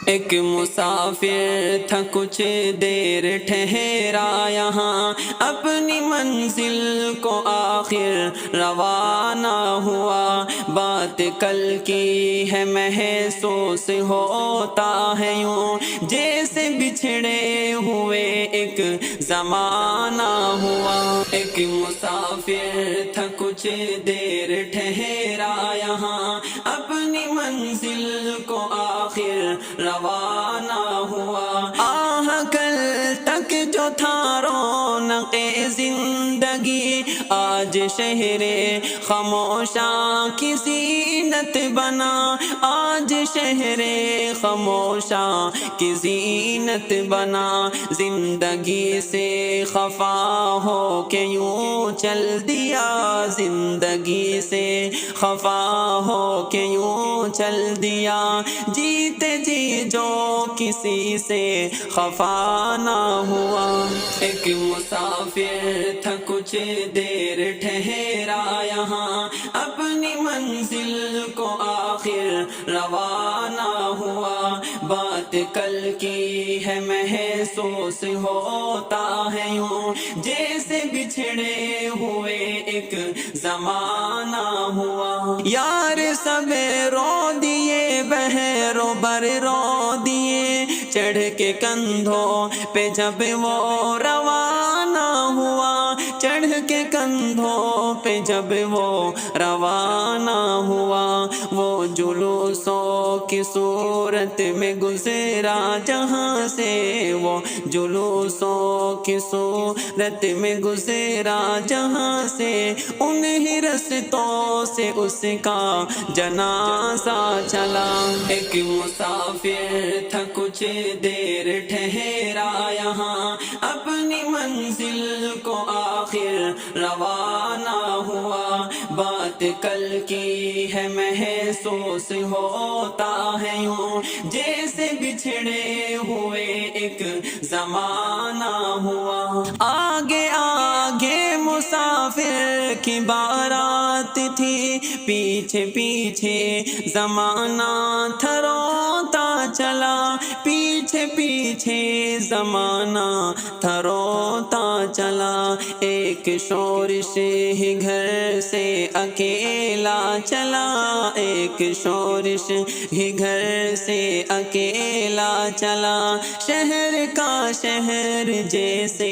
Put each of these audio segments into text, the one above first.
ایک مسافر تھا کچھ دیر ٹھہرا یہاں، اپنی منزل کو آخر روانہ ہوا۔ بات کل کی ہے محسوس ہوتا ہے یوں، جیسے بچھڑے ہوئے ایک زمانہ ہوا۔ ایک مسافر تھا کچھ دیر ٹھہرا یہاں، اپنی منزل کو آخر روانہ ہوا۔ کل تک جو تھا رونق زندگی، آج شہر خاموشاں کی زینت بنا، آج شہر خاموشاں کی زینت بنا۔ زندگی سے خفا ہو کے یوں چل دیا، زندگی سے خفا ہو کے یوں چل دیا، جیتے جی جو کسی سے خفا نہ ہوا۔ ایک مسافر تھا کچھ دیر ٹھہرا یہاں، اپنی منزل کو آخر روانہ ہوا۔ بات کل کی ہے محسوس ہوتا ہے یوں، جیسے بچھڑے ہوئے ایک زمانہ ہوا۔ یار سب رو دیے، بہر و بر رو دیے، چڑھ کے کندھوں پہ جب وہ روانہ ہوا، چڑھ کے کندھوں پہ جب وہ روانہ ہوا۔ وہ جلوسوں کی صورت میں گزرا جہاں سے، وہ جلوسوں کی صورت میں گزرا جہاں سے، انہی رستوں سے اس کا جنازہ چلا۔ ایک مسافر تھا کچھ دیر ٹھہرا یہاں، اپنی منزل کو آخر روانہ ہوا۔ بات کل کی ہے محسوس ہوتا ہے یوں، جیسے بچھڑے ہوئے ایک زمانہ ہوا۔ آگے آگے مسافر کی بارات تھی، پیچھے پیچھے زمانہ تھا روتا چلا، پیچھے پیچھے زمانہ تھا روتا چلا۔ ایک شورش ہی گھر سے اکیلا چلا، ایک شورش ہی گھر سے اکیلا چلا، شہر کا شہر جیسے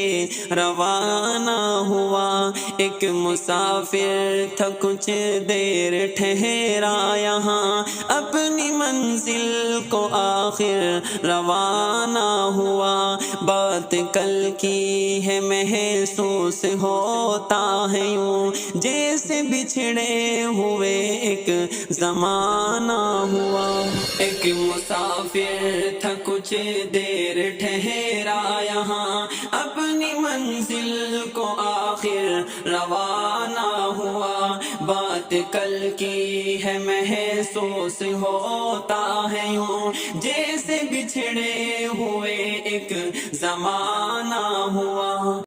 روانہ ہوا۔ ایک مسافر تھا کچھ دیر ٹھہرا یہاں، اپنی منزل کو آخر روانہ ہوا۔ بات کل کی ہے محسوس ہوتا ہے یوں، جیسے بچھڑے ہوئے ایک زمانہ ہوا۔ ایک مسافر تھا کچھ دیر ٹھہرا یہاں، اپنی منزل کو آخر روانہ ہوا۔ بات کل کی ہے محسوس ہوتا ہے یوں، جیسے بچھڑے ہوئے ایک زمانہ ہوا۔